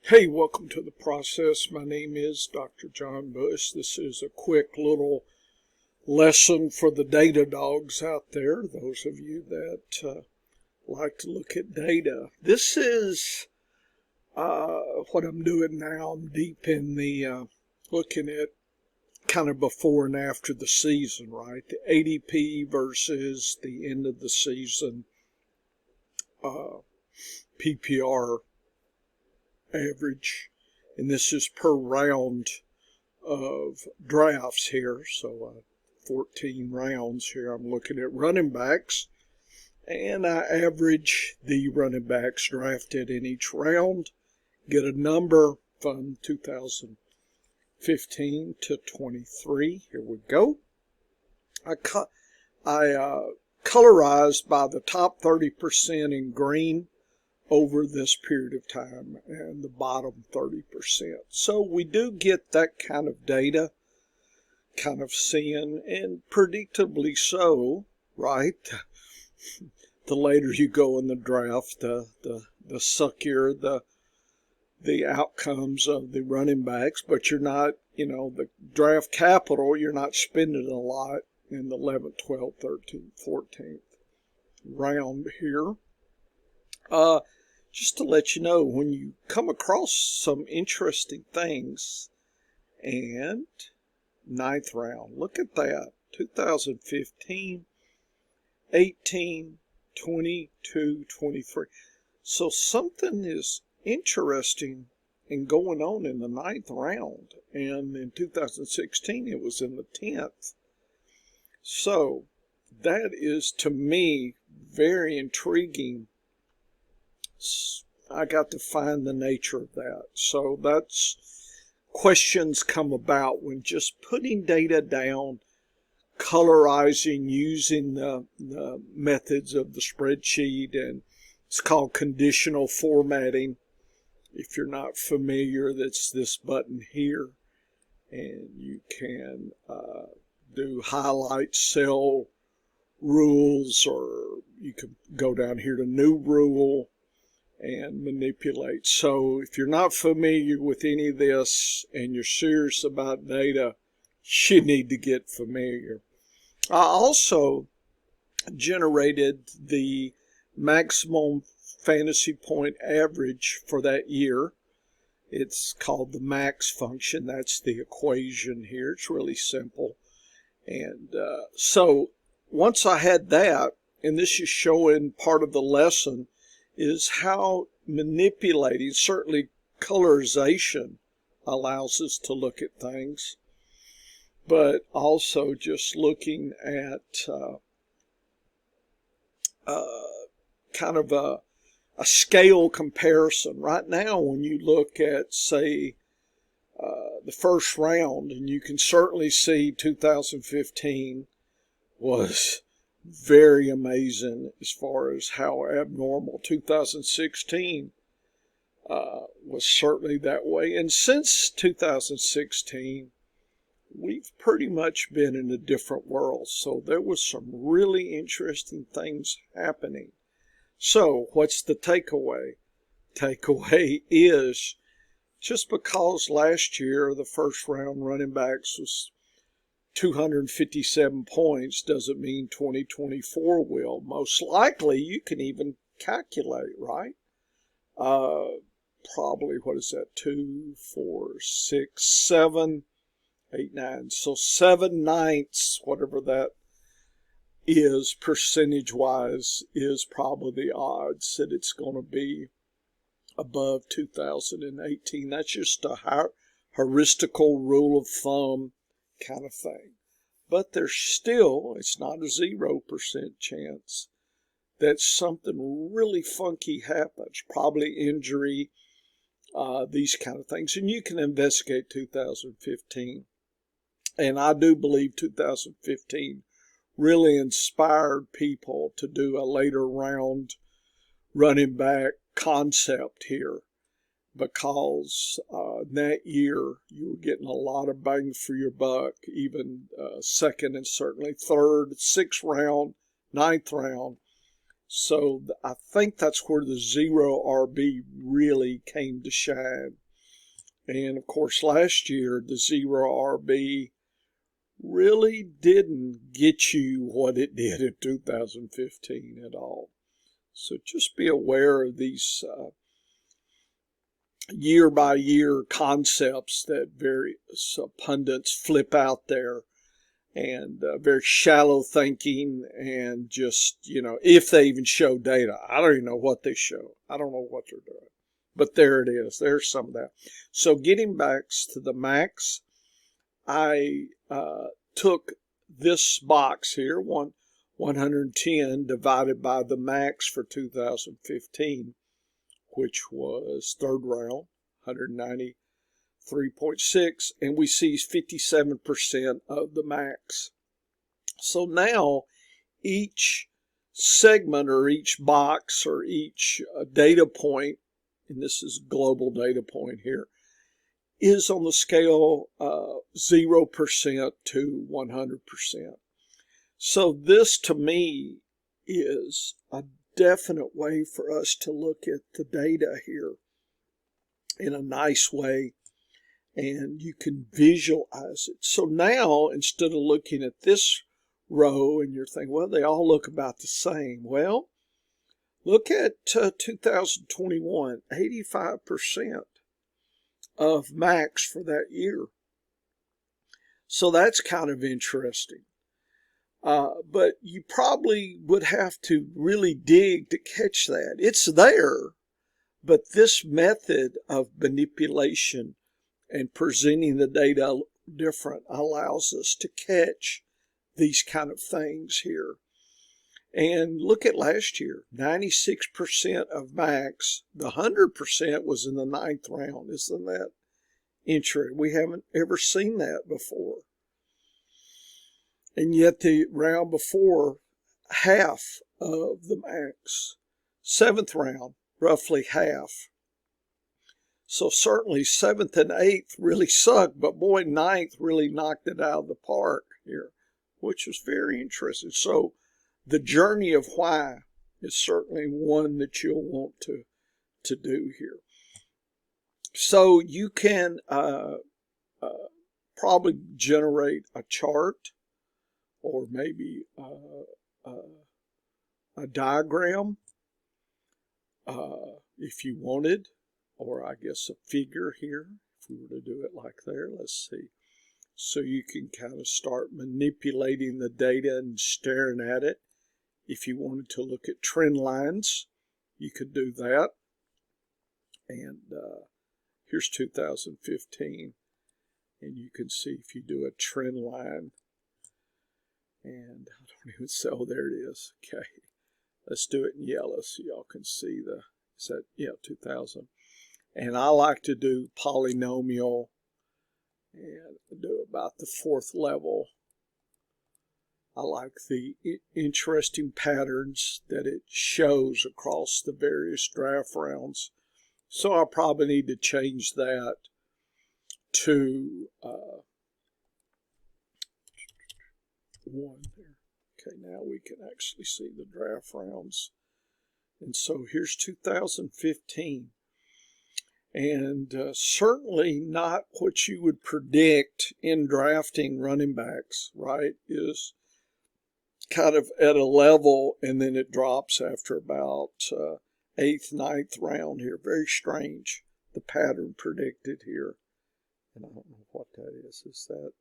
Hey, welcome to the process. My name is Dr. John Bush. This is a quick little lesson for the data dogs out there, those of you that like to look at data. This is what I'm doing now. I'm deep in the looking at kind of before and after the season, right? The ADP versus the end of the season PPR average, and this is per round of drafts here. So 14 rounds here. I'm looking at running backs, and I average the running backs drafted in each round, get a number from 2015 to 23. Here we go. I colorized by the top 30% in green over this period of time and the bottom 30%. So we do get that kind of data, kind of seeing, and predictably so, right? The later you go in the draft, the suckier the outcomes of the running backs, but you're not, the draft capital, you're not spending a lot in the 11th, 12th, 13th, 14th round here. Just to let you know, when you come across some interesting things, and ninth round, look at that, 2015, 18, 22, 23. So something is interesting and going on in the ninth round, and in 2016 it was in the 10th. So that is, to me, very intriguing. I got to find the nature of that. So that's questions come about when just putting data down, colorizing, using the methods of the spreadsheet, and it's called conditional formatting. If you're not familiar, that's this button here, and you can do highlight cell rules, or you can go down here to new rule and manipulate. So if you're not familiar with any of this and you're serious about data, you need to get familiar. I also generated the maximum fantasy point average for that year. It's called the max function. That's the equation here. It's really simple. And so once I had that, and this is showing part of the lesson, is how manipulating, certainly colorization allows us to look at things, but also just looking at kind of a scale comparison. Right now, when you look at, say, the first round, and you can certainly see 2015 was very amazing as far as how abnormal. 2016 was certainly that way. And since 2016, we've pretty much been in a different world. So there was some really interesting things happening. So what's the takeaway? Takeaway is, just because last year the first round running backs was 257 points doesn't mean 2024 will. Most likely, you can even calculate, right? Probably, what is that? 2, 4, 6, 7, 8, 9. So 7/9, whatever that is percentage-wise, is probably the odds that it's going to be above 2018. That's just a heuristical rule of thumb kind of thing. But there's still, it's not a 0% chance that something really funky happens, probably injury, these kind of things. And you can investigate 2015. And I do believe 2015 really inspired people to do a later round running back concept here, because that year you were getting a lot of bang for your buck, even second and certainly third, sixth round, ninth round. So I think that's where the zero RB really came to shine. And of course, last year, the zero RB really didn't get you what it did in 2015 at all. So just be aware of these year by year concepts that various pundits flip out there, and very shallow thinking, and just, if they even show data. I don't even know what they show. I don't know what they're doing. But there it is. There's some of that. So getting back to the max, I took this box here, 110 divided by the max for 2015, which was third round, 193.6, and we see 57% of the max. So now each segment or each box or each data point, and this is global data point here, is on the scale 0% to 100%. So this to me is a definite way for us to look at the data here in a nice way, and you can visualize it. So now, instead of looking at this row and you're thinking, well, they all look about the same. Well, look at 2021, 85% of max for that year. So that's kind of interesting. But you probably would have to really dig to catch that. It's there, but this method of manipulation and presenting the data different allows us to catch these kind of things here. And look at last year, 96% of max, the 100% was in the 9th round. Isn't that interesting? We haven't ever seen that before. And yet the round before, half of the max. 7th round, roughly half. So certainly 7th and 8th really sucked, but boy, 9th really knocked it out of the park here, which was very interesting. So the journey of why is certainly one that you'll want to do here. So you can probably generate a chart, or maybe a diagram if you wanted, or I guess a figure here, if we were to do it like there. Let's see. So you can kind of start manipulating the data and staring at it. If you wanted to look at trend lines, you could do that. And here's 2015. And you can see if you do a trend line, and I don't even say, oh, there it is. Okay, let's do it in yellow so y'all can see the, is that, yeah, 2000. And I like to do polynomial and do about the 4th level. I like the interesting patterns that it shows across the various draft rounds. So I probably need to change that to 1 there. Okay, now we can actually see the draft rounds. And so here's 2015. And certainly not what you would predict in drafting running backs, right? Is kind of at a level, and then it drops after about 8th, 9th round here. Very strange, the pattern predicted here. And I don't know what that is. Is that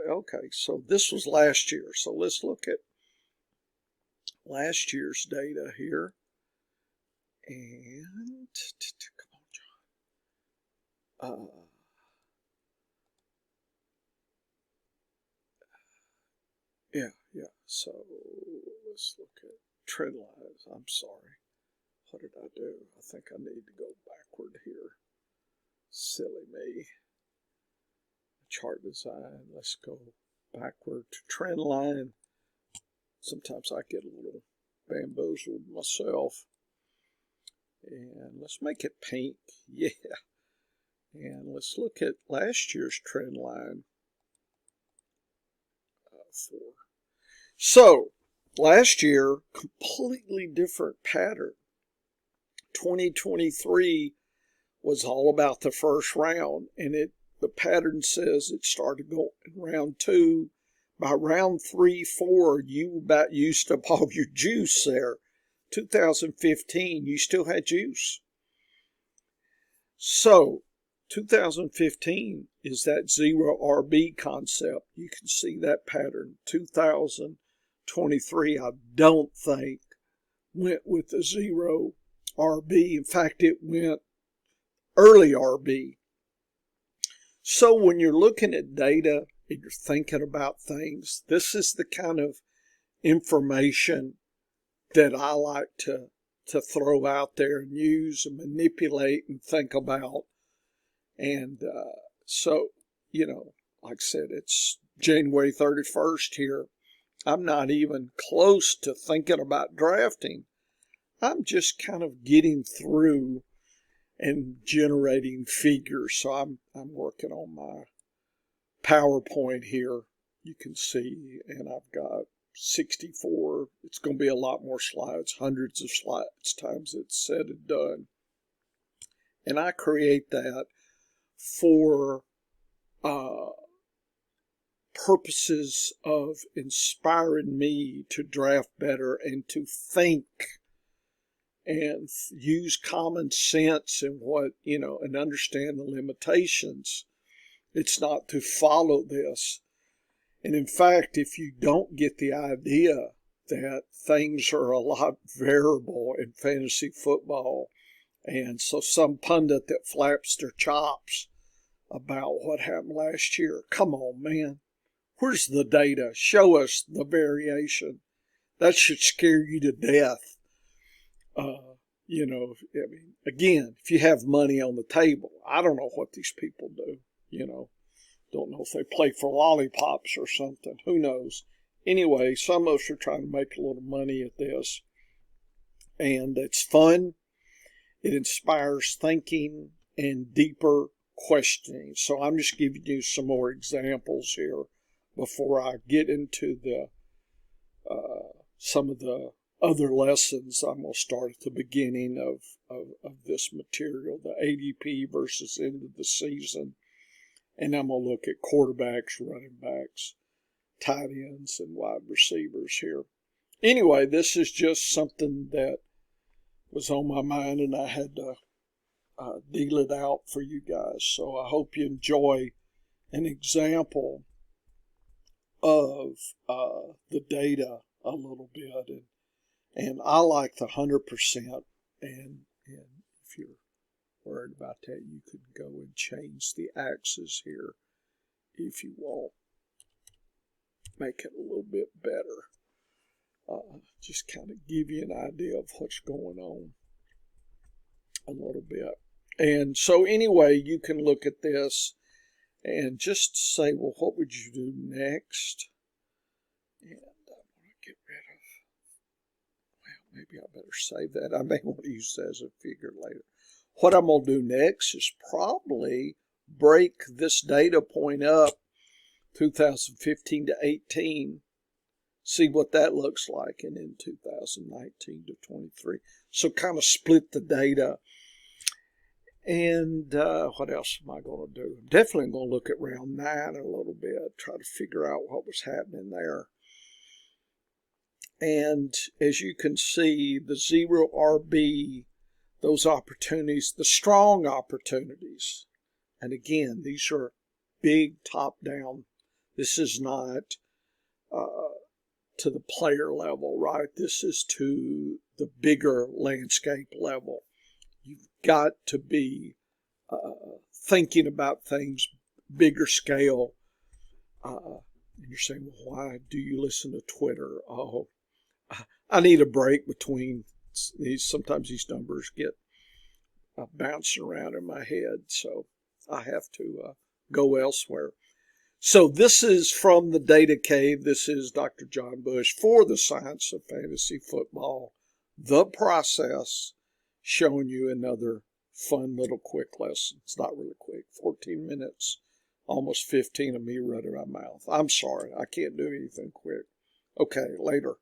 okay, so this was last year. So let's look at last year's data here. And come on, John. Yeah. So let's look at trend lines. I'm sorry. What did I do? I think I need to go backward here. Silly me. Chart design. Let's go backward to trend line. Sometimes I get a little bamboozled myself. And let's make it pink. Yeah. And let's look at last year's trend line. 4. So Last year, completely different pattern. 2023 was all about the first round, and the pattern says it started going round 2. By round 3, 4, you about used up all your juice there. 2015, you still had juice. So 2015 is that zero RB concept. You can see that pattern. 2023, I don't think, went with the zero RB. In fact, it went early RB. So when you're looking at data and you're thinking about things, this is the kind of information that I like to throw out there and use and manipulate and think about. And so, like I said, it's January 31st here. I'm not even close to thinking about drafting. I'm just kind of getting through and generating figures. So I'm working on my PowerPoint here. You can see, and I've got 64. It's going to be a lot more slides, hundreds of slides times it's said and done. And I create that for purposes of inspiring me to draft better and to think and use common sense and and understand the limitations. It's not to follow this. And in fact, if you don't get the idea that things are a lot variable in fantasy football, and so some pundit that flaps their chops about what happened last year, come on, man. Where's the data? Show us the variation. That should scare you to death. Again, if you have money on the table, I don't know what these people do, Don't know if they play for lollipops or something. Who knows? Anyway, some of us are trying to make a little money at this. And it's fun. It inspires thinking and deeper questioning. So I'm just giving you some more examples here before I get into the some of the other lessons. I'm going to start at the beginning of this material, the ADP versus end of the season. And I'm going to look at quarterbacks, running backs, tight ends, and wide receivers here. Anyway, this is just something that was on my mind, and I had to deal it out for you guys. So I hope you enjoy an example of the data a little bit. And I like the 100%. And if you're worried about that, you could go and change the axis here if you want. Make it a little bit better. Just kind of give you an idea of what's going on a little bit. And so anyway, you can look at this and just say, well, what would you do next? And I'm going to get rid of, well, maybe I better save that. I may want to use that as a figure later. What I'm going to do next is probably break this data point up, 2015 to 18, see what that looks like, and then 2019 to 23. So kind of split the data. And what else am I going to do? I'm definitely going to look at round 9 a little bit, try to figure out what was happening there. And as you can see, the zero RB, those opportunities, the strong opportunities. And again, these are big top-down. This is not to the player level, right? This is to the bigger landscape level. You've got to be thinking about things bigger scale. And you're saying, well, why do you listen to Twitter? Oh, I need a break between these. Sometimes these numbers get bouncing around in my head, so I have to go elsewhere. So this is from the Data Cave. This is Dr. John Bush for the Science of Fantasy Football, the process, showing you another fun little quick lesson. It's not really quick, 14 minutes, almost 15 of me running my mouth. I'm sorry, I can't do anything quick. Okay, later.